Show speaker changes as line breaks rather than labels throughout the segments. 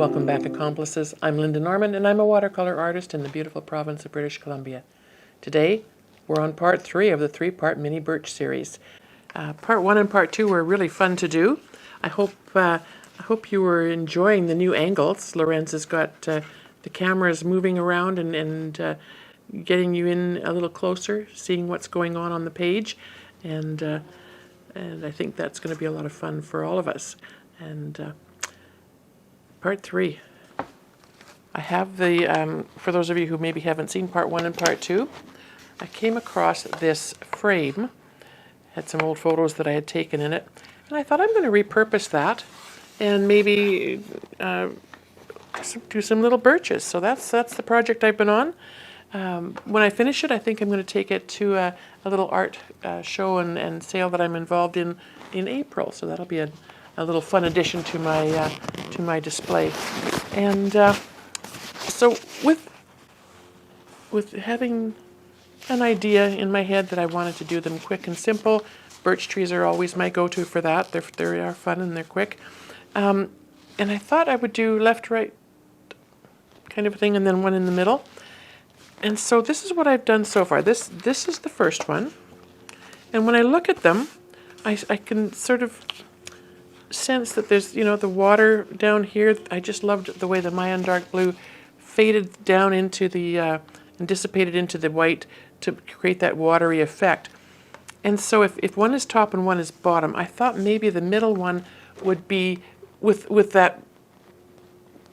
Welcome back, accomplices. I'm Lynda Norman, and I'm a watercolor artist in the beautiful province of British Columbia. Today, we're on part 3 of the 3-part mini Birch series. Part 1 and part 2 were really fun to do. I hope you were enjoying the new angles. Lorenz has got the cameras moving around and getting you in a little closer, seeing what's going on the page, and I think that's going to be a lot of fun for all of us. And part 3. I have the, for those of you who maybe haven't seen part 1 and part 2, I came across this frame. Had some old photos that I had taken in it, and I thought I'm going to repurpose that and maybe do some little birches. So that's the project I've been on. When I finish it, I think I'm going to take it to a little art show and sale that I'm involved in April. So that'll be a little fun addition to my display. And so with having an idea in my head that I wanted to do them quick and simple, birch trees are always my go-to for that. They are fun and they're quick. And I thought I would do left, right kind of thing, and then one in the middle. And so this is what I've done so far. This is the first one. And when I look at them, I can sort of sense that there's, the water down here. I just loved the way the Mayan dark blue faded down into the, and dissipated into the white to create that watery effect. And so if one is top and one is bottom, I thought maybe the middle one would be with that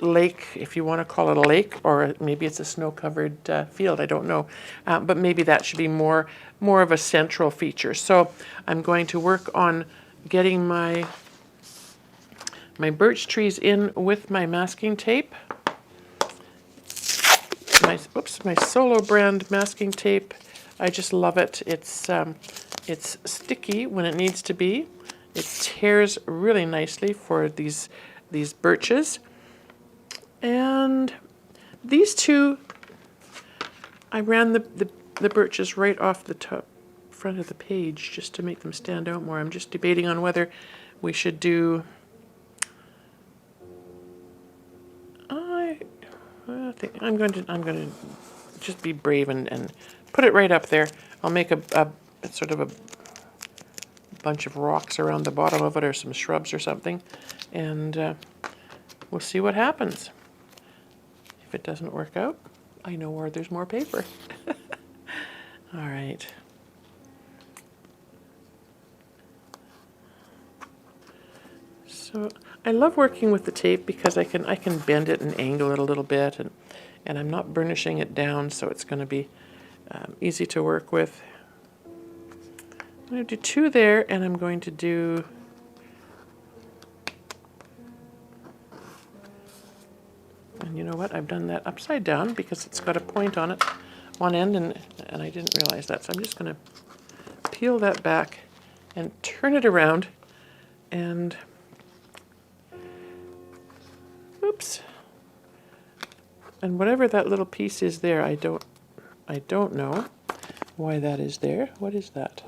lake, if you want to call it a lake, or maybe it's a snow-covered field, I don't know. But maybe that should be more of a central feature. So I'm going to work on getting my birch trees in with my masking tape. My Solo brand masking tape. I just love it. It's sticky when it needs to be. It tears really nicely for these birches. And these two, I ran the birches right off the top front of the page just to make them stand out more. I'm just debating on whether we should do. I think I'm going to just be brave and put it right up there. I'll make a sort of a bunch of rocks around the bottom of it, or some shrubs or something, and we'll see what happens. If it doesn't work out, I know where there's more paper. All right. So I love working with the tape because I can bend it and angle it a little bit, and I'm not burnishing it down, so it's going to be easy to work with. I'm going to do 2 there, and I'm going to do and you know what? I've done that upside down because it's got a point on it, one end, and I didn't realize that. So I'm just going to peel that back and turn it around, and oops. And whatever that little piece is there, I don't know why that is there. What is that?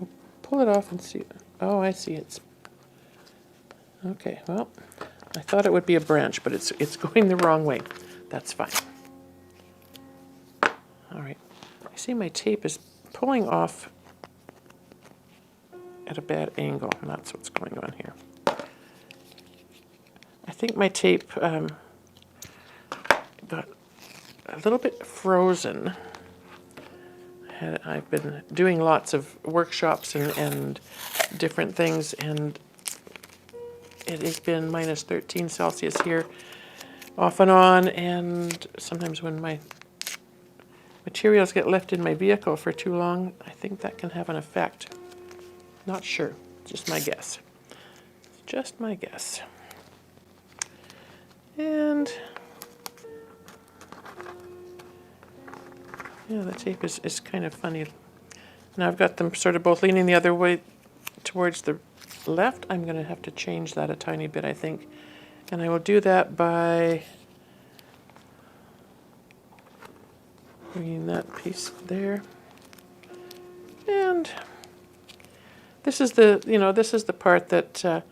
I'll pull it off and see. Oh, I see. It's okay. Well, I thought it would be a branch, but it's going the wrong way. That's fine. All right. I see my tape is pulling off at a bad angle, and that's what's going on here. I think my tape got a little bit frozen. I've been doing lots of workshops and different things, and it has been minus 13 Celsius here off and on, and sometimes when my materials get left in my vehicle for too long, I think that can have an effect. Not sure, just my guess. Just my guess. And yeah, the tape is kind of funny. Now I've got them sort of both leaning the other way towards the left. I'm going to have to change that a tiny bit, I think. And I will do that by bringing that piece there. And this is the part that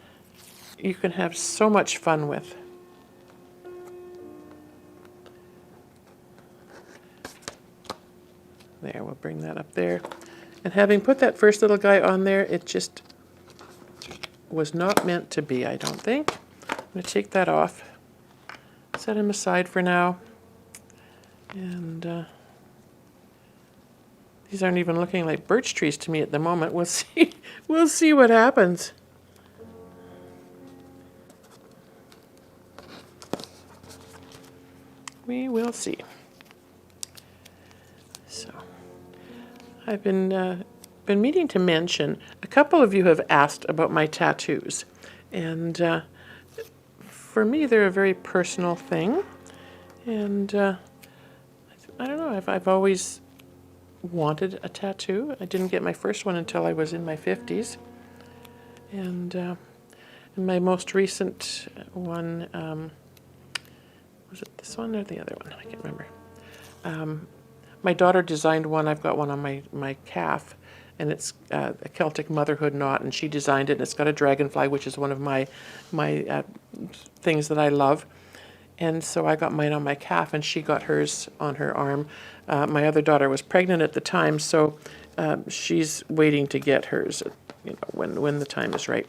you can have so much fun with. There, we'll bring that up there. And having put that first little guy on there, it just was not meant to be, I don't think. I'm going to take that off, set him aside for now. And these aren't even looking like birch trees to me at the moment. We'll see. We'll see what happens. We will see. So, I've been meaning to mention, a couple of you have asked about my tattoos. And for me, they're a very personal thing. And I don't know, I've always wanted a tattoo. I didn't get my first one until I was in my 50s. And in my most recent one, was it this one or the other one? I can't remember. My daughter designed one. I've got one on my calf, and it's a Celtic motherhood knot, and she designed it, and it's got a dragonfly, which is one of my things that I love. And so I got mine on my calf, and she got hers on her arm. My other daughter was pregnant at the time, so she's waiting to get hers, when the time is right.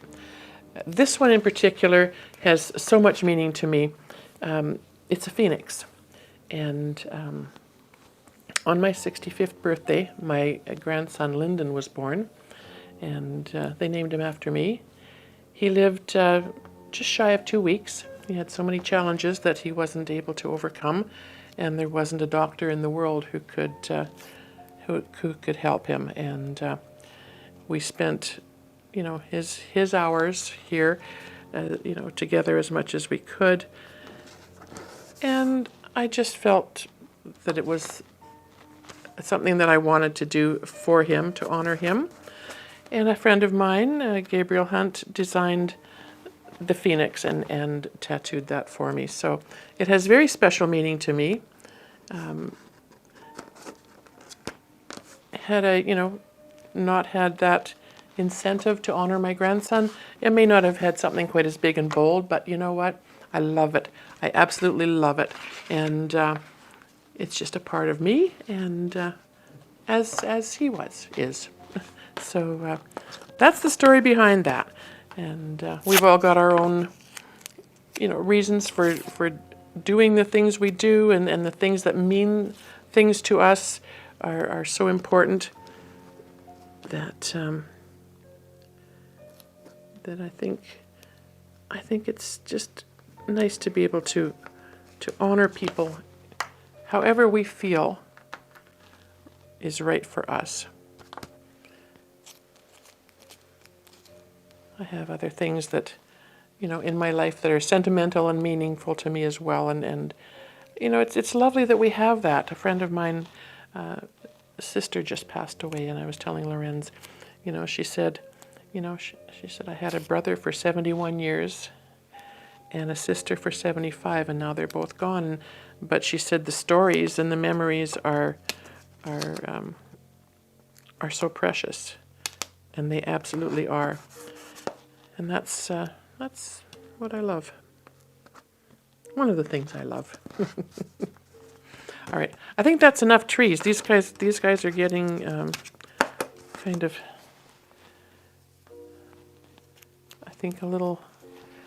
This one in particular has so much meaning to me. It's a phoenix, and on my 65th birthday, my grandson Lynda was born, and they named him after me. He lived just shy of 2 weeks. He had so many challenges that he wasn't able to overcome, and there wasn't a doctor in the world who could help him. And we spent, his hours here, together as much as we could. And I just felt that it was something that I wanted to do for him, to honor him. And a friend of mine, Gabriel Hunt, designed the phoenix and tattooed that for me. So it has very special meaning to me. Had I, not had that incentive to honor my grandson, it may not have had something quite as big and bold, but you know what? I love it. I absolutely love it. And it's just a part of me, and as he is. So that's the story behind that. And we've all got our own, reasons for doing the things we do, and the things that mean things to us are so important that that I think it's just nice to be able to honor people however we feel is right for us. I have other things that, in my life that are sentimental and meaningful to me as well. And it's lovely that we have that. A friend of mine, sister just passed away, and I was telling Lorenz, she said, she said, I had a brother for 71 years and a sister for 75, and now they're both gone. But she said the stories and the memories are so precious, and they absolutely are. And that's what I love. One of the things I love. All right, I think that's enough trees. These guys are getting kind of, I think, a little.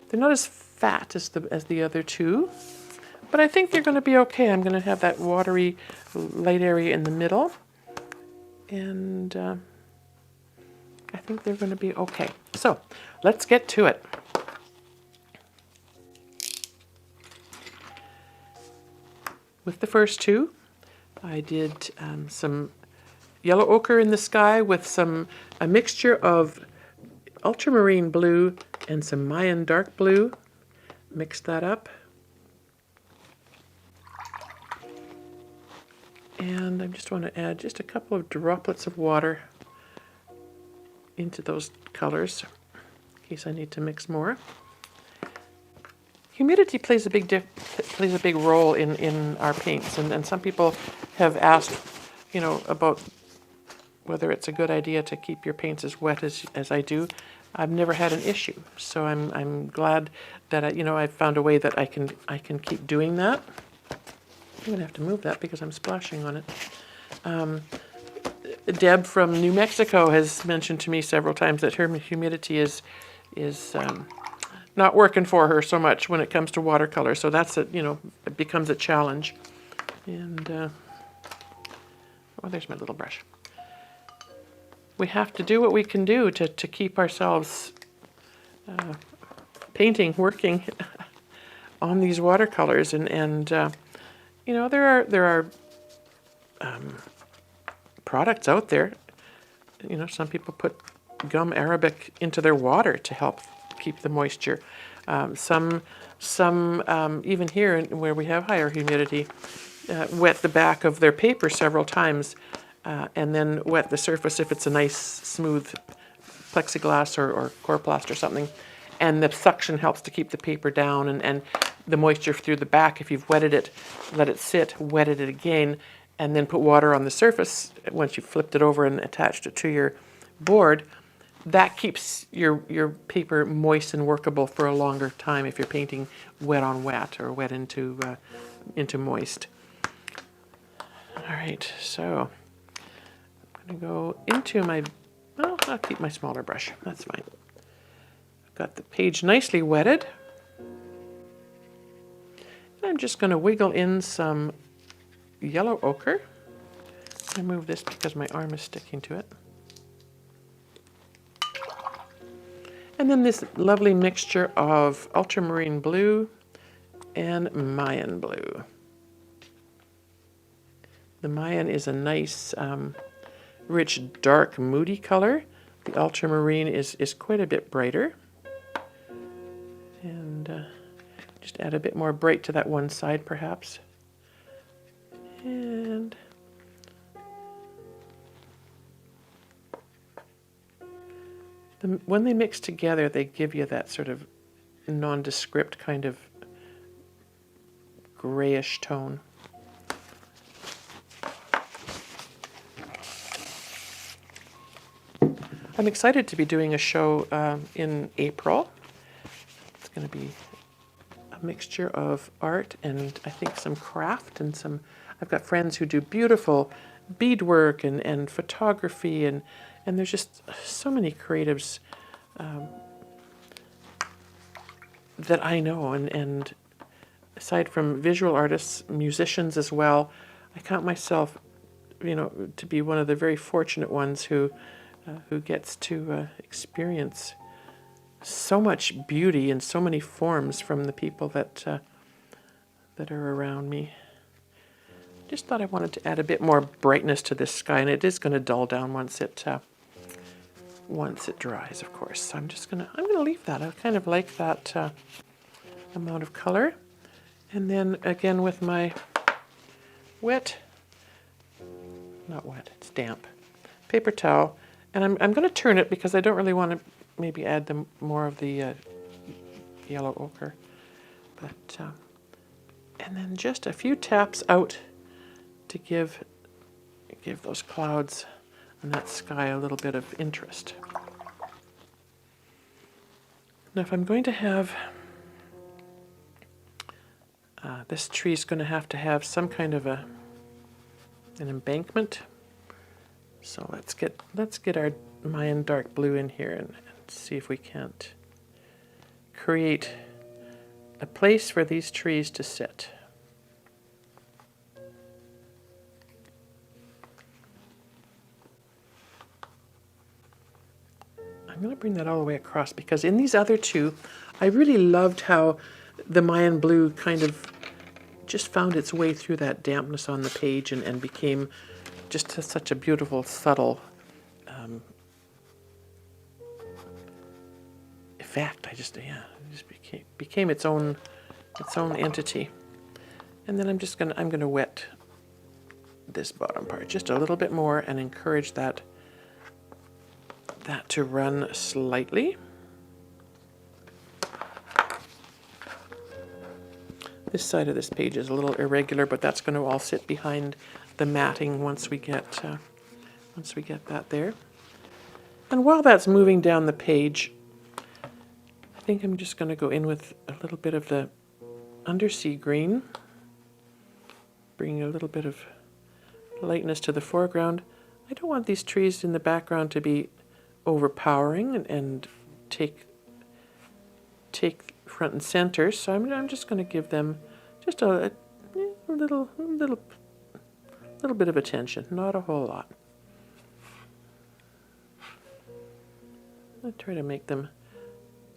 They're not as fat as the other two, but I think they're going to be okay. I'm going to have that watery, light area in the middle, and I think they're going to be okay. So let's get to it. With the first two, I did some yellow ochre in the sky with a mixture of ultramarine blue and some Mayan dark blue. Mixed that up. And I just want to add just a couple of droplets of water into those colors in case I need to mix more. Humidity plays a big role in our paints, and some people have asked, about whether it's a good idea to keep your paints as wet as I do. I've never had an issue, so I'm glad that I've found a way that I can keep doing that. I'm gonna have to move that because I'm splashing on it. Deb from New Mexico has mentioned to me several times that her humidity is not working for her so much when it comes to watercolor. So that's it becomes a challenge. And oh, there's my little brush. We have to do what we can do to keep ourselves painting, working on these watercolors, and there are products out there. Some people put gum arabic into their water to help keep the moisture. Some even here where we have higher humidity, wet the back of their paper several times, and then wet the surface if it's a nice smooth plexiglass or coroplast or something. And the suction helps to keep the paper down and the moisture through the back. If you've wetted it, let it sit, wetted it again, and then put water on the surface once you've flipped it over and attached it to your board. That keeps your paper moist and workable for a longer time if you're painting wet on wet or wet into moist. All right, so I'm going to go into my, well, I'll keep my smaller brush, that's fine. I've got the page nicely wetted. And I'm just going to wiggle in some yellow ochre. I move this because my arm is sticking to it. And then this lovely mixture of ultramarine blue and Mayan blue. The Mayan is a nice, rich, dark, moody color. The ultramarine is quite a bit brighter. And just add a bit more bright to that one side, perhaps. And when they mix together, they give you that sort of nondescript kind of grayish tone. I'm excited to be doing a show in April. It's going to be a mixture of art and I think some craft and some. I've got friends who do beautiful beadwork and photography and there's just so many creatives that I know and aside from visual artists, musicians as well. I count myself, to be one of the very fortunate ones who gets to experience so much beauty in so many forms from the people that are around me. Just thought I wanted to add a bit more brightness to this sky, and it is going to dull down once it dries, of course. So I'm gonna leave that. I kind of like that amount of color, and then again with my not wet, it's damp paper towel. And I'm going to turn it because I don't really want to maybe add more of the yellow ochre. But and then just a few taps out to give those clouds and that sky a little bit of interest. Now if I'm going to have, this tree is going to have some kind of an embankment. So let's get our Mayan dark blue in here and see if we can't create a place for these trees to sit. I'm going to bring that all the way across because in these other two, I really loved how the Mayan blue kind of just found its way through that dampness on the page and became just such a beautiful, subtle effect. It just became its own entity. And then I'm gonna wet this bottom part just a little bit more and encourage that to run slightly. This side of this page is a little irregular, but that's going to all sit behind the matting once we get that there. And while that's moving down the page, I think I'm just going to go in with a little bit of the undersea green, bringing a little bit of lightness to the foreground. I don't want these trees in the background to be overpowering and take front and center, so I'm just going to give them just a little bit of attention, not a whole lot. I try to make them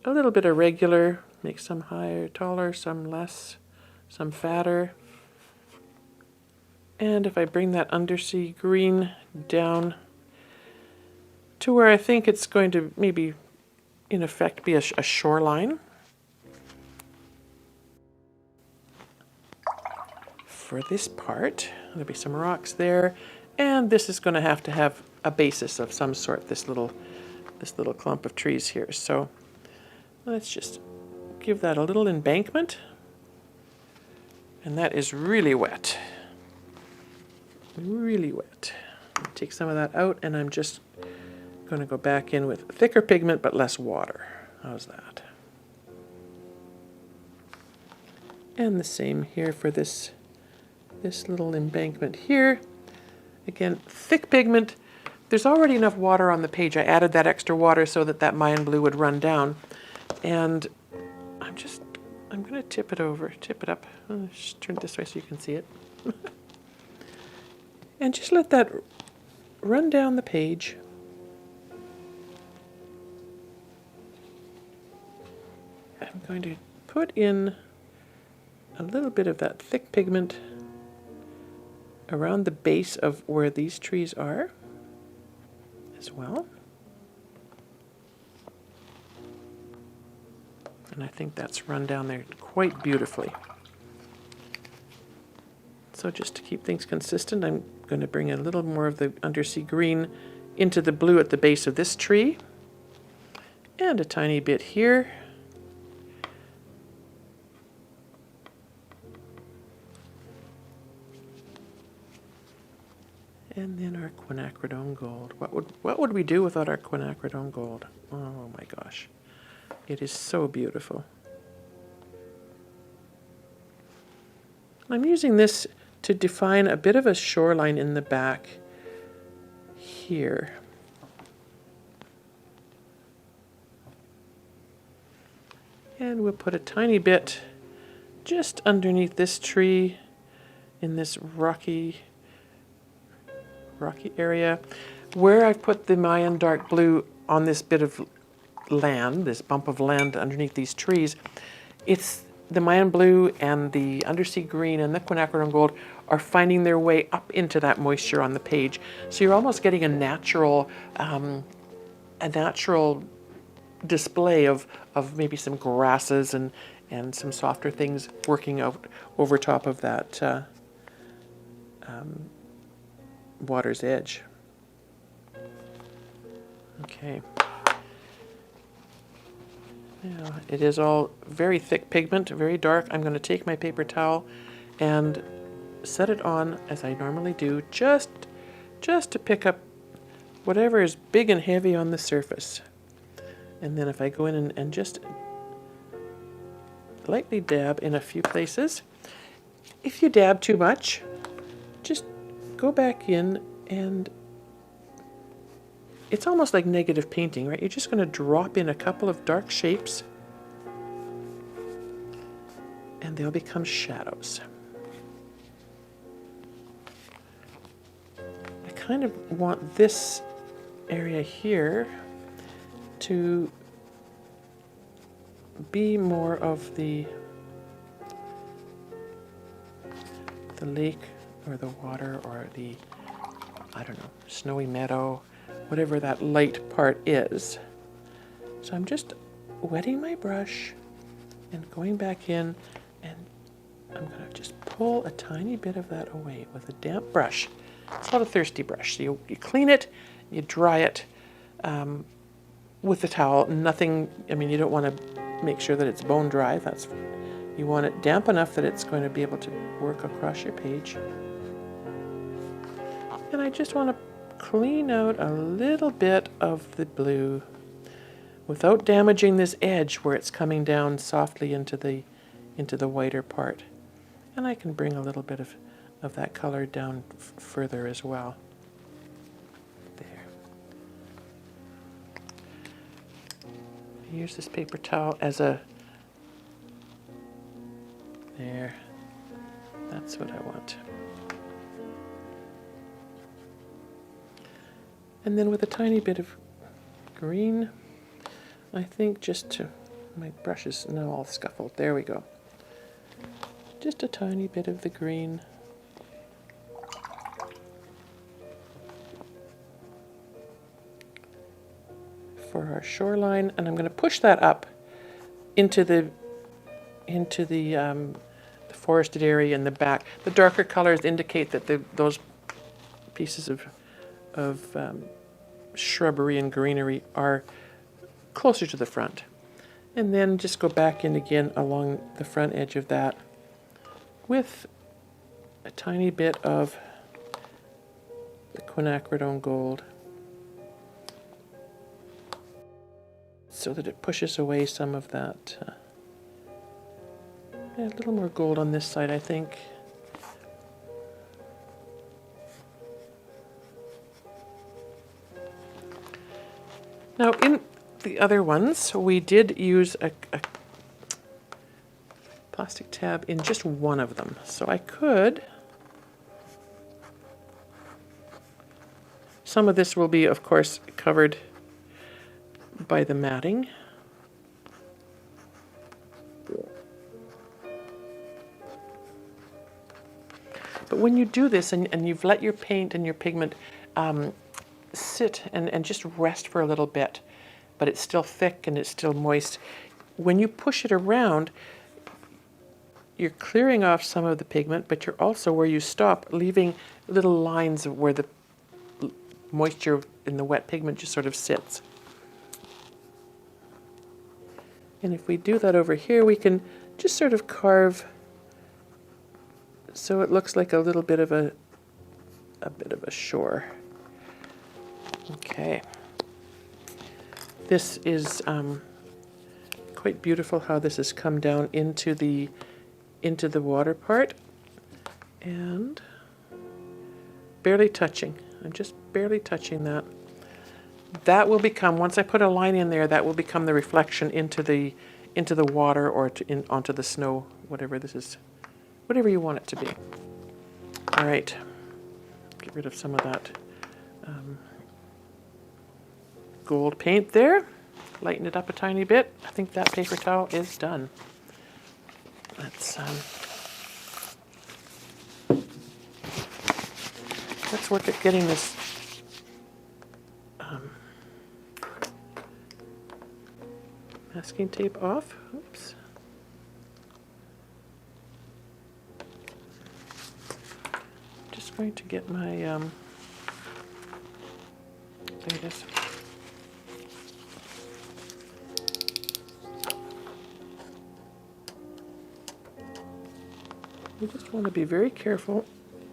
a little bit irregular, make some higher, taller, some less, some fatter. And if I bring that undersea green down to where I think it's going to maybe, in effect, be a shoreline. For this part, there'll be some rocks there, and this is going to have a basis of some sort, this little clump of trees here. So let's just give that a little embankment, and that is really wet. Really wet. Take some of that out, and I'm just going to go back in with thicker pigment but less water. How's that? And the same here for this little embankment here. Again, thick pigment. There's already enough water on the page. I added that extra water so that Mayan blue would run down, and I'm going to tip it up. Just turn it this way so you can see it. And just let that run down the page. I'm going to put in a little bit of that thick pigment around the base of where these trees are as well. And I think that's run down there quite beautifully. So just to keep things consistent, I'm going to bring a little more of the undersea green into the blue at the base of this tree, and a tiny bit here. And then our quinacridone gold. What would we do without our quinacridone gold? Oh my gosh. It is so beautiful. I'm using this to define a bit of a shoreline in the back here. And we'll put a tiny bit just underneath this tree in this rocky area where I've put the Mayan dark blue on this bit of land, this bump of land underneath these trees. It's the Mayan blue and the undersea green and the quinacridone gold are finding their way up into that moisture on the page. So you're almost getting a natural display of maybe some grasses and some softer things working out over top of that water's edge. Okay. Now, it is all very thick pigment, very dark. I'm going to take my paper towel and set it on as I normally do, just to pick up whatever is big and heavy on the surface. And then if I go in and just lightly dab in a few places, if you dab too much, just go back in, and it's almost like negative painting, right? You're just going to drop in a couple of dark shapes, and they'll become shadows. I kind of want this area here to be more of the lake or the water or the, I don't know, snowy meadow, whatever that light part is. So I'm just wetting my brush and going back in, and I'm going to just pull a tiny bit of that away with a damp brush. It's not a thirsty brush. So you clean it, you dry it with the towel. Nothing, I mean, you don't want to make sure that it's bone dry. You want it damp enough that it's going to be able to work across your page. And I just want to clean out a little bit of the blue without damaging this edge where it's coming down softly into the whiter part. And I can bring a little bit of that color down further as well. use this paper towel as a, there, that's what I want. And then with a tiny bit of green, I think just to, my brush is now all scuffled, there we go. Just a tiny bit of the green. For our shoreline, and I'm going to push that up into the forested area in the back. The darker colors indicate that those pieces of shrubbery and greenery are closer to the front. And then just go back in again along the front edge of that with a tiny bit of the quinacridone gold, so that it pushes away some of that. A little more gold on this side, I think. Now, in the other ones, we did use a plastic tab in just one of them. So I could... Some of this will be, of course, covered by the matting. But when you do this and you've let your paint and your pigment sit and just rest for a little bit, but it's still thick and it's still moist, when you push it around, you're clearing off some of the pigment, but you're also, where you stop, leaving little lines of where the moisture in the wet pigment just sort of sits. And if we do that over here, we can just sort of carve so it looks like a little bit of a bit of a shore. Okay. This is quite beautiful how this has come down into the water part, and barely touching. I'm just barely touching that. That will become, once I put a line in there, that will become the reflection into the water or onto the snow, whatever this is, whatever you want it to be. All right, get rid of some of that gold paint there. Lighten it up a tiny bit. I think that paper towel is done. Let's work at getting this masking tape off. Oops. Just going to get my there it is. You just want to be very careful.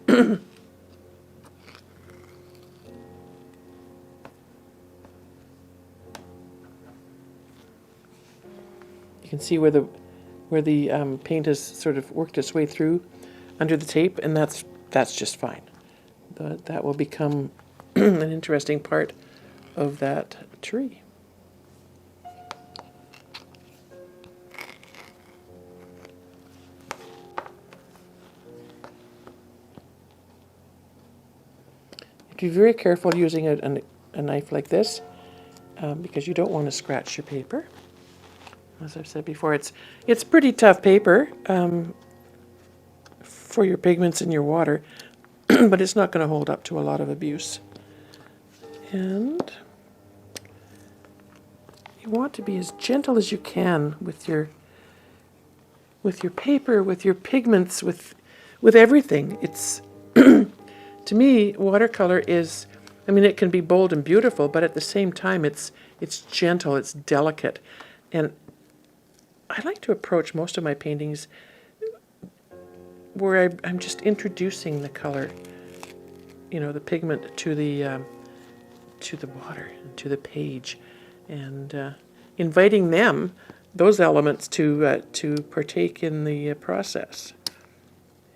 You can see where the paint has sort of worked its way through under the tape, and that's just fine. That will become an interesting part of that tree. Be very careful using a knife like this because you don't want to scratch your paper. As I've said before, it's pretty tough paper for your pigments and your water, but it's not going to hold up to a lot of abuse. And you want to be as gentle as you can with your paper, with your pigments, with everything. It's to me, watercolor is, I mean, it can be bold and beautiful, but at the same time, it's gentle, it's delicate. And I like to approach most of my paintings where I'm just introducing the color, you know, the pigment to the water, to the page, and inviting them, those elements, to partake in the process.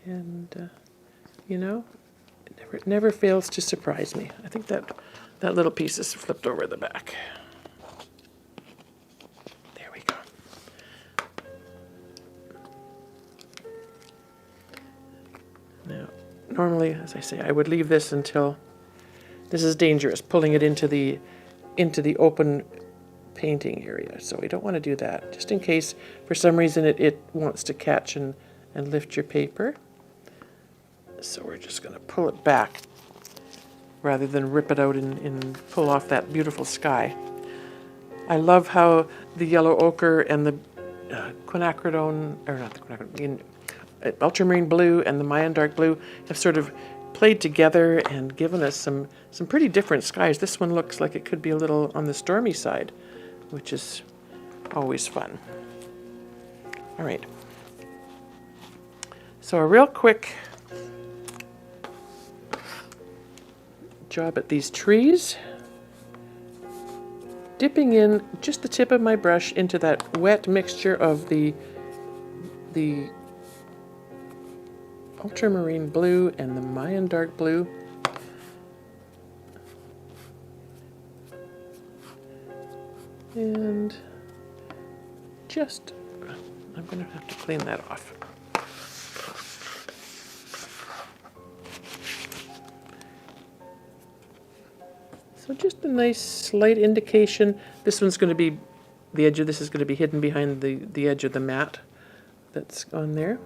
And, you know, it never fails to surprise me. I think that little piece is flipped over the back. normally, as I say, I would leave this until, this is dangerous, pulling it into the open painting area. So we don't want to do that, just in case for some reason it wants to catch and lift your paper. So we're just going to pull it back rather than rip it out and pull off that beautiful sky. I love how the yellow ochre and the quinacridone, or not the quinacridone, ultramarine blue and the Mayan dark blue have sort of played together and given us some pretty different skies. This one looks like it could be a little on the stormy side, which is always fun. All right. So a real quick job at these trees. Dipping in just the tip of my brush into that wet mixture of the ultramarine blue and the Mayan dark blue. And just, I'm going to have to clean that off. So just a nice slight indication. This one's going to be, the edge of this is going to be hidden behind the edge of the mat that's on there.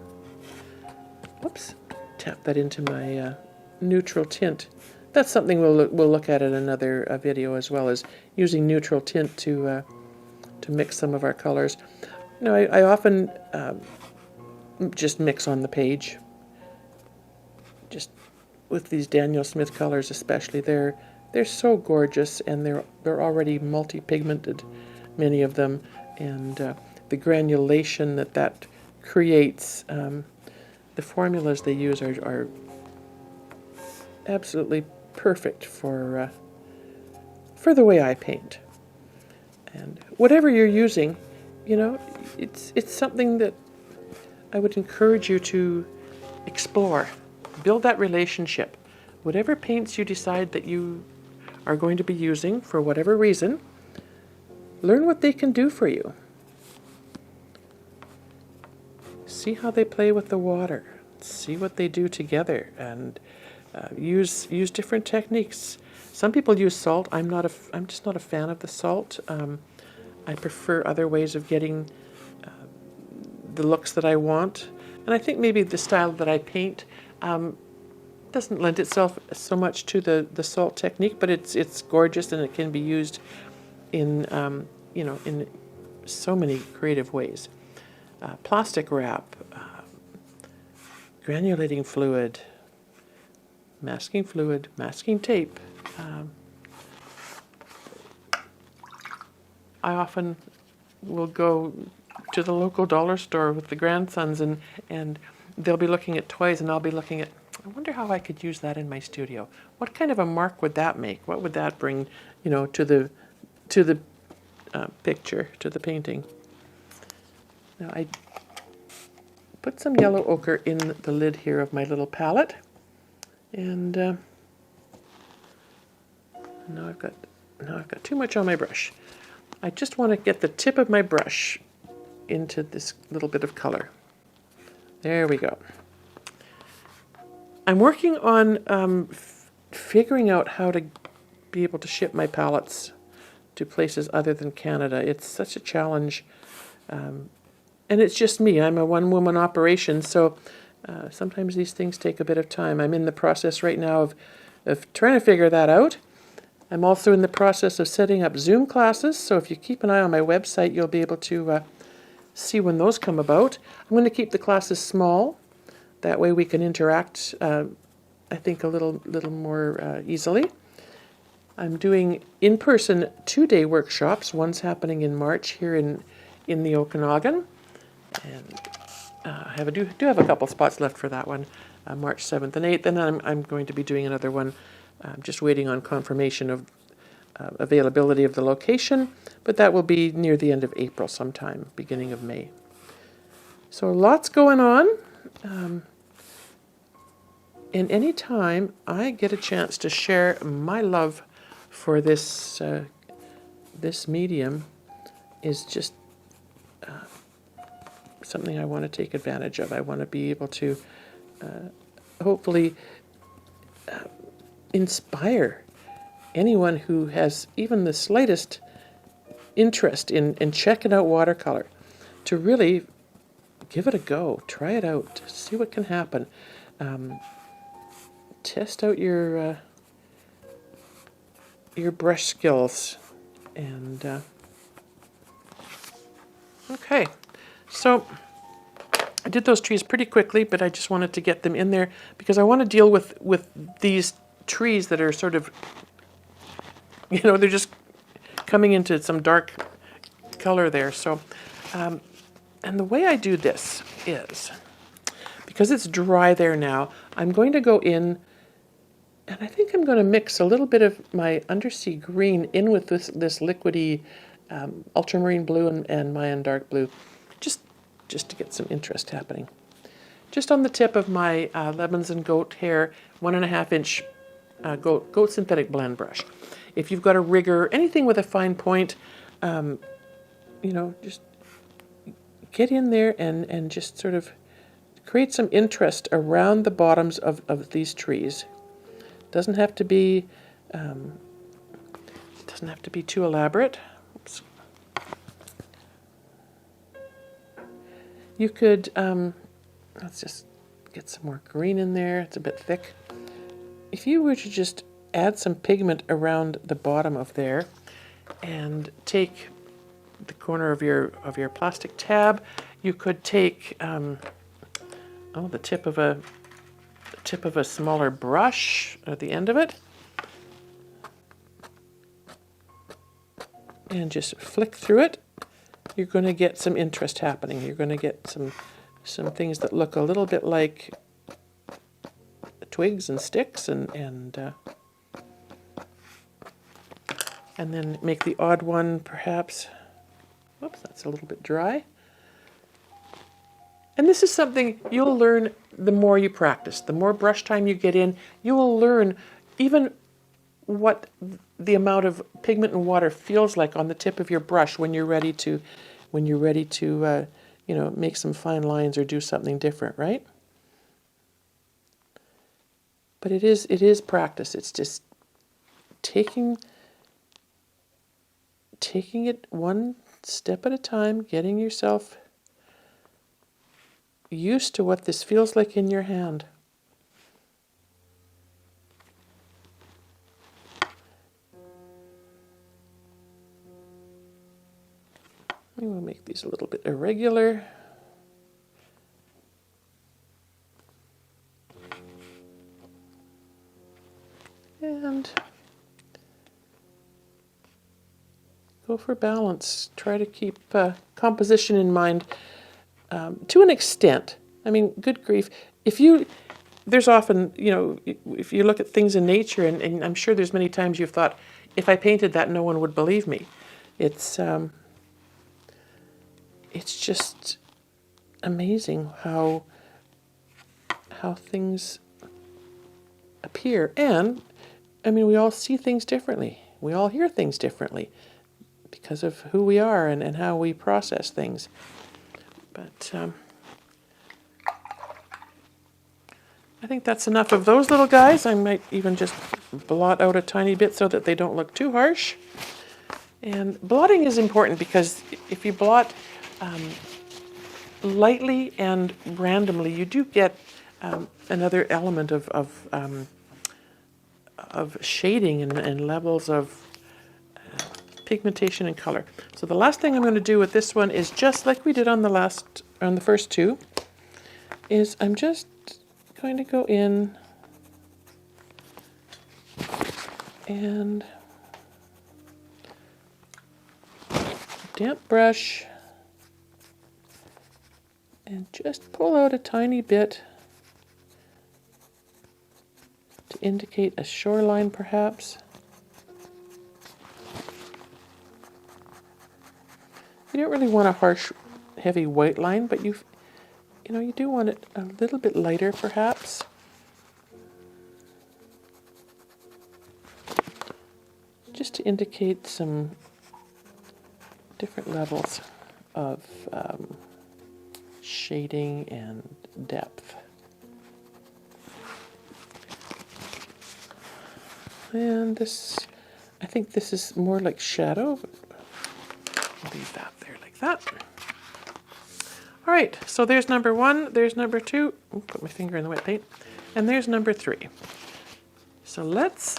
Whoops, tap that into my neutral tint. That's something we'll look at in another video, as well as using neutral tint to mix some of our colors. You know, I often just mix on the page. Just with these Daniel Smith colors, especially, they're so gorgeous, and they're already multi-pigmented, many of them, and the granulation that creates. The formulas they use are absolutely perfect for the way I paint. And whatever you're using, you know, it's something that I would encourage you to explore. Build that relationship. Whatever paints you decide that you are going to be using for whatever reason, learn what they can do for you. See how they play with the water. See what they do together, and use different techniques. Some people use salt. I'm just not a fan of the salt. I prefer other ways of getting the looks that I want, and I think maybe the style that I paint doesn't lend itself so much to the salt technique, but it's gorgeous, and it can be used in you know, in so many creative ways. Plastic wrap, granulating fluid, masking tape. I often will go to the local dollar store with the grandsons, and they'll be looking at toys, and I'll be looking at, I wonder how I could use that in my studio. What kind of a mark would that make? What would that bring, you know, to the picture, to the painting? Now I put some yellow ochre in the lid here of my little palette, and now I've got too much on my brush. I just want to get the tip of my brush into this little bit of color. There we go. I'm working on figuring out how to be able to ship my palettes to places other than Canada. It's such a challenge. And it's just me. I'm a one-woman operation, so sometimes these things take a bit of time. I'm in the process right now of trying to figure that out. I'm also in the process of setting up Zoom classes, so if you keep an eye on my website, you'll be able to see when those come about. I'm going to keep the classes small. That way we can interact, I think, a little more easily. I'm doing in-person 2-day workshops. One's happening in March here in the Okanagan. And I do have a couple spots left for that one, March 7th and 8th, and then I'm going to be doing another one. I'm just waiting on confirmation of availability of the location, but that will be near the end of April sometime, beginning of May. So lots going on, and any time I get a chance to share my love for this medium is just something I want to take advantage of. I want to be able to hopefully inspire anyone who has even the slightest interest in checking out watercolor to really give it a go. Try it out. See what can happen. Test out your brush skills. And okay, so I did those trees pretty quickly, but I just wanted to get them in there because I want to deal with these trees that are sort of, you know, they're just coming into some dark color there. So, and the way I do this is, because it's dry there now, I'm going to go in, and I think I'm going to mix a little bit of my undersea green in with this liquidy ultramarine blue and Mayan dark blue, just to get some interest happening. Just on the tip of my lemons and goat hair 1.5 inch goat synthetic blend brush. If you've got a rigger, anything with a fine point, you know, just get in there and just sort of create some interest around the bottoms of these trees. Doesn't have to be too elaborate. Oops. You could let's just get some more green in there. It's a bit thick. If you were to just add some pigment around the bottom of there, and take the corner of your plastic tab, you could take the tip of a smaller brush at the end of it, and just flick through it. You're going to get some interest happening. You're going to get some things that look a little bit like twigs and sticks, and then make the odd one perhaps. Whoops, that's a little bit dry. And this is something you'll learn the more you practice. The more brush time you get in, you will learn even what the amount of pigment and water feels like on the tip of your brush when you're ready to you know, make some fine lines or do something different, right? But it is practice. It's just taking it one step at a time, getting yourself used to what this feels like in your hand. We will make these a little bit irregular. And go for balance. Try to keep composition in mind to an extent. I mean, good grief. There's often, you know, if you look at things in nature, and I'm sure there's many times you've thought, if I painted that, no one would believe me. It's just amazing how things appear. And, I mean, we all see things differently. We all hear things differently because of who we are and how we process things. But I think that's enough of those little guys. I might even just blot out a tiny bit so that they don't look too harsh. And blotting is important because if you blot lightly and randomly, you do get another element of shading and levels of pigmentation and color. So the last thing I'm going to do with this one is just like we did on the first two, is I'm just going to go in and damp brush and just pull out a tiny bit to indicate a shoreline perhaps. You don't really want a harsh, heavy white line, but you do want it a little bit lighter perhaps. Just to indicate some different levels of shading and depth. And this, I think this is more like shadow. I'll leave that there like that. All right, so there's number 1, there's number 2. Ooh, put my finger in the wet paint. And there's number 3. So let's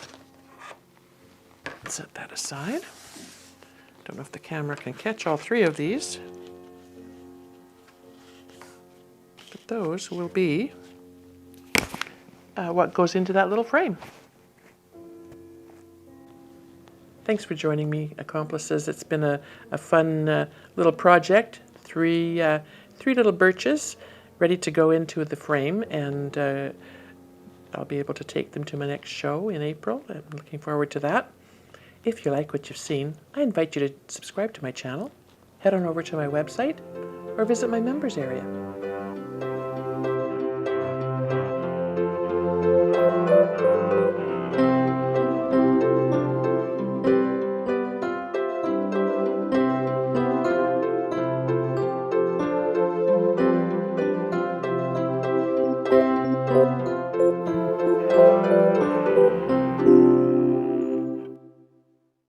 set that aside. Don't know if the camera can catch all 3 of these. But those will be what goes into that little frame. Thanks for joining me, accomplices. It's been a fun little project. Three little birches ready to go into the frame, and I'll be able to take them to my next show in April. I'm looking forward to that. If you like what you've seen, I invite you to subscribe to my channel, head on over to my website, or visit my members area.